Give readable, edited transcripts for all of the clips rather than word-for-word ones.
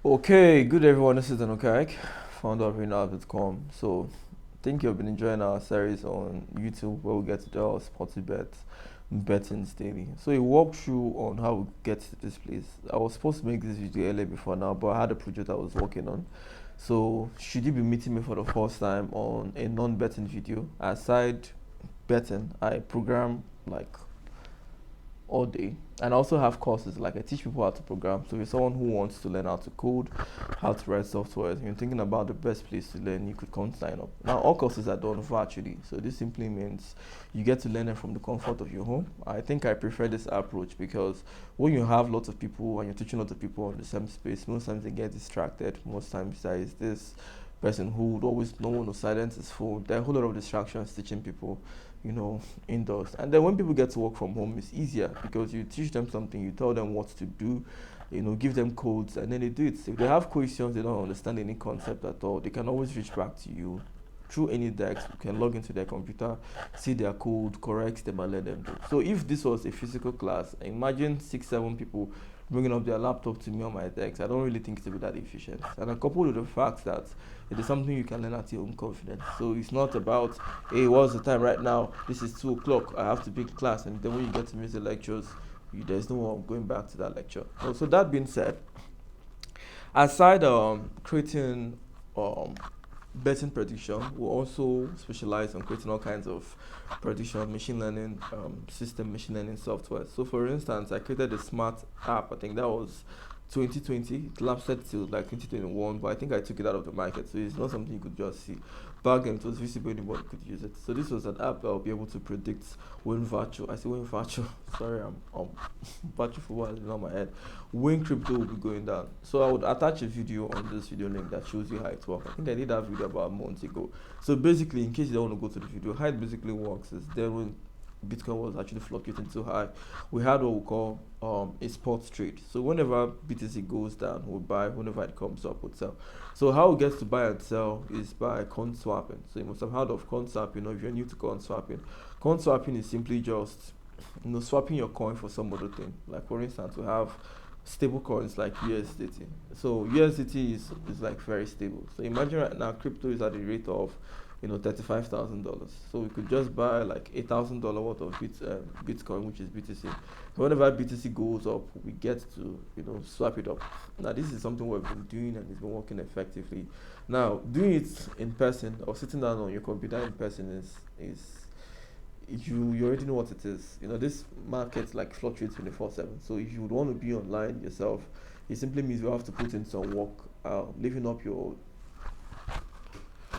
Okay, good everyone. This is Danokak, founder of Renal.com. So, I think you've been enjoying our series on YouTube where we get to do our sporty bets, bettings daily. So, a walkthrough on how we get to this place. I was supposed to make this video earlier before now, but I had a project I was working on. So, should you be meeting me for the first time on a non-betting video, aside betting, I program like all day. And I also have courses like I teach people how to program. So if you're someone who wants to learn how to code, how to write software, and you're thinking about the best place to learn, you could come sign up. Now all courses are done virtually. So this simply means you get to learn them from the comfort of your home. I think I prefer this approach because when you have lots of people and you're teaching lots of people in the same space, most times they get distracted. Most times there is this person who would always know when to silence his phone. There are a whole lot of distractions teaching people, you know, indoors. And then when people get to work from home, it's easier because you teach them something, you tell them what to do, give them codes, and then they do it. If they have questions, they don't understand any concept at all, they can always reach back to you through any desk. You can log into their computer, see their code, correct them, and let them do. So if this was a physical class, imagine 6, 7 people bringing up their laptop to me on my desk. I don't really think it will be that efficient. And I couple with the fact that it is something you can learn at your own confidence. So it's not about, hey, what's the time right now? This is 2 o'clock. I have to be in class. And then when you get to miss the lectures, there's no one going back to that lecture. So that being said, aside creating um, betting prediction, we also specialize on creating all kinds of prediction, machine learning system, machine learning software. So, for instance, I created a smart app. I think that was 2020. It lasted till like 2021, but I think I took it out of the market. So it's not something you could just see. Back then, it was visible, anybody could use it. So this was an app that will be able to predict when virtual. I say when virtual. Sorry, I'm virtual for what is on my head. When crypto will be going down. So I would attach a video on this video link that shows you how it works. I think I did that video about a month ago. So basically, in case you don't want to go to the video, how it basically works is then when Bitcoin was actually fluctuating so high, we had what we call a spot trade. So whenever BTC goes down, we'll buy. Whenever it comes up, we'll sell. So how it gets to buy and sell is by coin swapping. So you must have heard of coin swapping, if you're new to coin swapping. Coin swapping is simply just swapping your coin for some other thing. Like for instance, we have stable coins like USDT. So USDT is like very stable. So imagine right now crypto is at the rate of $35,000. So we could just buy like $8,000 worth of Bitcoin, which is BTC. Whenever BTC goes up, we get to swap it up. Now this is something we've been doing and it's been working effectively. Now doing it in person or sitting down on your computer in person is you already know what it is. This market like fluctuates 24/7. So if you would want to be online yourself, it simply means you have to put in some work, living up your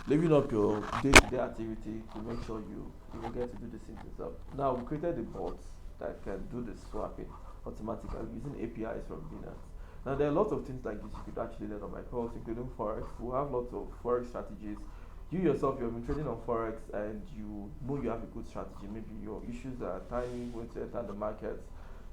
day-to-day activity to make sure you will get to do this thing yourself. Now we created a bot that can do the swapping automatically using APIs from Binance. Now there are lots of things like this you could actually learn on my course, including forex. We have lots of forex strategies. You yourself, you have been trading on forex, and you know you have a good strategy. Maybe your issues are tiny when to enter the market,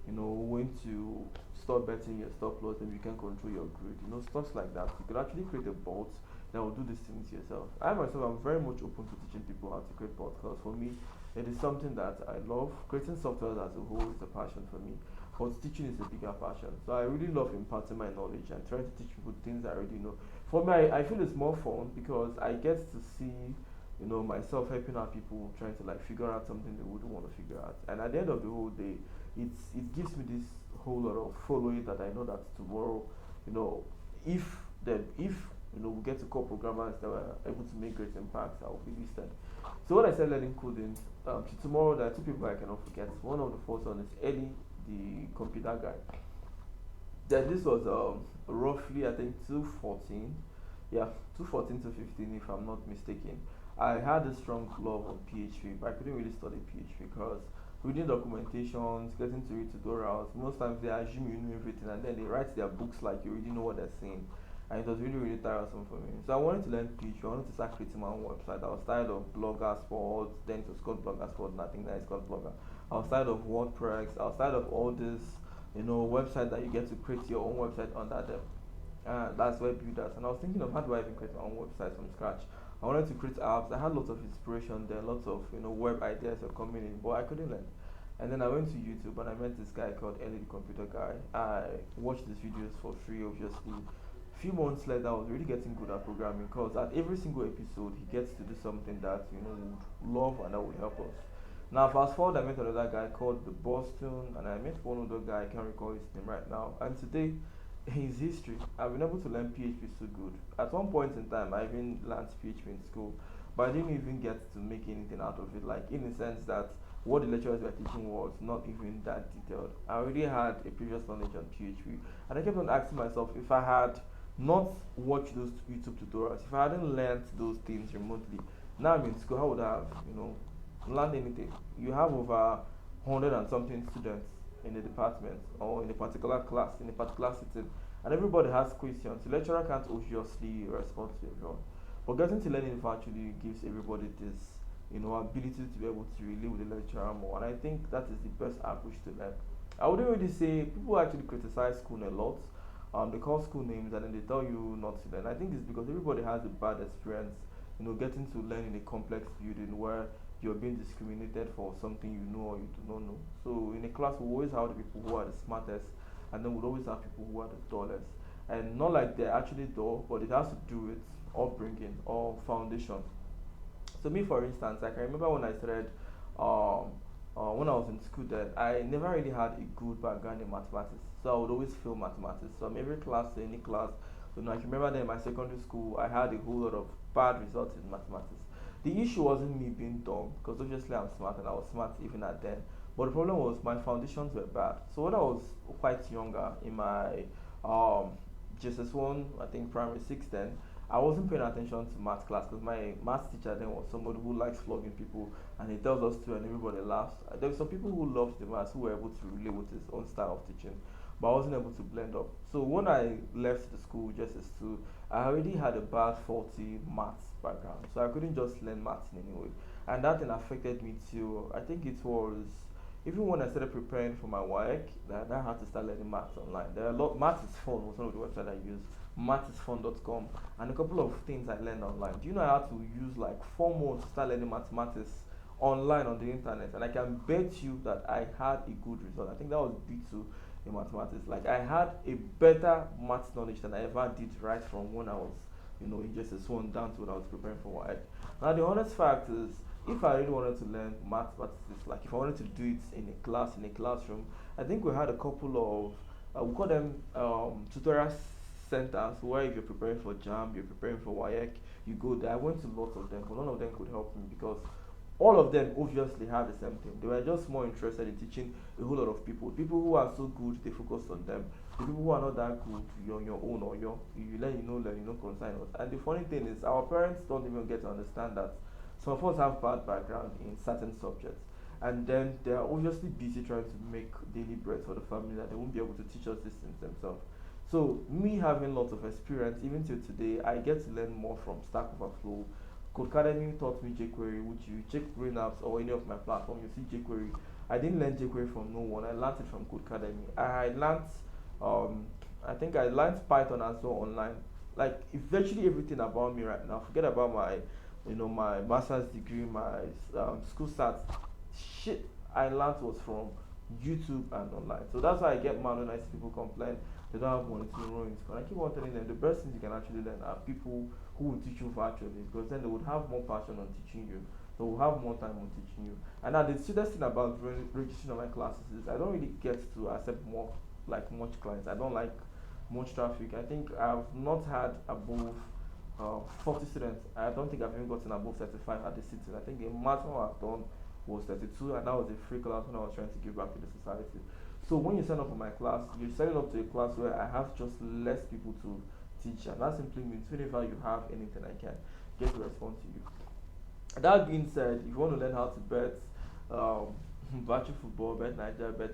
when to stop betting your stop loss, and you can control your greed, stuff like that. You could actually create a bot that will do these things yourself. I myself am very much open to teaching people how to create bots because for me, it is something that I love. Creating software as a whole is a passion for me, but teaching is a bigger passion. So I really love imparting my knowledge and trying to teach people things I already know. For me, I feel it's more fun because I get to see myself helping out people trying to like figure out something they wouldn't want to figure out, and at the end of the whole day, it gives me this whole lot of following that I know that tomorrow, you know if if we get to call programmers that were able to make great impacts, I will be listed. So when I said learning coding, to tomorrow there are two people I cannot forget. One of the first one is Eddie, the computer guy. Then this was roughly I think 214, yeah, 214 to 15 if I'm not mistaken. I had a strong love on PHP, but I couldn't really study PHP because reading documentations, getting to read tutorials, most times they assume you know everything and then they write their books like you already know what they're saying. And it was really, really tiresome for me. So I wanted to learn PHP, I wanted to start creating my own website. I was tired of Blogger Sport, then it was called Blogger Sport, and I think now it's called Blogger. I was tired of WordPress, I was tired of all this website that you get to create your own website under them. That's web builders. And I was thinking of how do I even create my own website from scratch. I wanted to create apps. I had lots of inspiration there, lots of web ideas were coming in, but I couldn't learn. And then I went to YouTube and I met this guy called Ellie the Computer Guy. I watched his videos for free, obviously. Few months later, I was really getting good at programming because at every single episode, he gets to do something that would love and that would help us. Now, fast forward, I met another guy called the Boston, and I met one other guy. I can't recall his name right now. And today, his history, I've been able to learn PHP so good. At one point in time, I even learned PHP in school, but I didn't even get to make anything out of it. Like in the sense that what the lecturers were teaching was not even that detailed. I already had a previous knowledge on PHP, and I kept on asking myself if I had not watched those YouTube tutorials, if I hadn't learned those things remotely, now I'm in school, how would I have, learned anything? You have over 100 and something students in the department or in a particular class, in a particular sitting, and everybody has questions. The lecturer can't obviously respond to everyone. But getting to learn it virtually gives everybody this, ability to be able to relate with the lecturer more. And I think that is the best approach to learn. I wouldn't really say people actually criticize school a lot. They call school names and then they tell you not to learn. I think it's because everybody has a bad experience, getting to learn in a complex building where you're being discriminated for something you know or you do not know. So in a class, we always have the people who are the smartest, and then we always have people who are the dullest. And not like they're actually dull, but it has to do with upbringing or foundation. So me, for instance, I can remember when I started, when I was in school, that I never really had a good background in mathematics. So I would always fail mathematics. From every class to any class, I can remember that in my secondary school, I had a whole lot of bad results in mathematics. The issue wasn't me being dumb, because obviously I'm smart and I was smart even at then. But the problem was my foundations were bad. So when I was quite younger, in my um, JSS1, I think primary six then, I wasn't paying attention to math class because my math teacher then was somebody who likes flogging people, and he tells us to and everybody laughs. There were some people who loved the math who were able to relate with his own style of teaching, but I wasn't able to blend up. So when I left the school just as two, I already had a bad faulty maths background, so I couldn't just learn maths in any way, and that thing affected me too. I think it was even when I started preparing for my work, that I had to start learning maths online. There are a lot. Maths is fun was one of the websites I use. Mathsisfun.com, and a couple of things I learned online. Do you know how to use like 4 months to start learning mathematics online on the internet? And I can bet you that I had a good result. I think that was B2 in mathematics. Like I had a better maths knowledge than I ever did right from when I was, in just a swan down to when I was preparing for work. Now the honest fact is, if I really wanted to learn mathematics, like if I wanted to do it in a class, in a classroom, I think we had a couple of, we call them tutorial centers where if you're preparing for JAM, you're preparing for WAEC, you go there. I went to lots of them, but none of them could help me because all of them obviously have the same thing. They were just more interested in teaching a whole lot of people. People who are so good, they focus on them. The people who are not that good, you're on your own, or you learn, consign us. And the funny thing is, our parents don't even get to understand that some of us have bad background in certain subjects. And then they are obviously busy trying to make daily bread for the family that they won't be able to teach us these things themselves. So me having lots of experience, even till today, I get to learn more from Stack Overflow. Codecademy taught me jQuery, which you check Brain Apps or any of my platform, you see jQuery. I didn't learn jQuery from no one. I learned it from Codecademy. I learned, um, I think I learned Python as well online. Like virtually everything about me right now. Forget about my master's degree, my school stats. Shit, I learned was from YouTube and online. So that's why I get mad when I see people complain they don't have money to enroll in school. And I keep on telling them the best things you can actually learn are people who will teach you virtually, because then they would have more passion on teaching you. They will have more time on teaching you. And now the serious thing about registering on my classes is I don't really get to accept more like much clients. I don't like much traffic. I think I've not had above 40 students. I don't think I've even gotten above 35 at the city. I think the maximum I've done was 32, and that was a free class when I was trying to give back to the society. So when you sign up for my class, you're signing up to a class where I have just less people to teach, and that simply means whenever you have anything, I can get to respond to you. That being said, if you want to learn how to bet, batch football, bet Nigeria, bet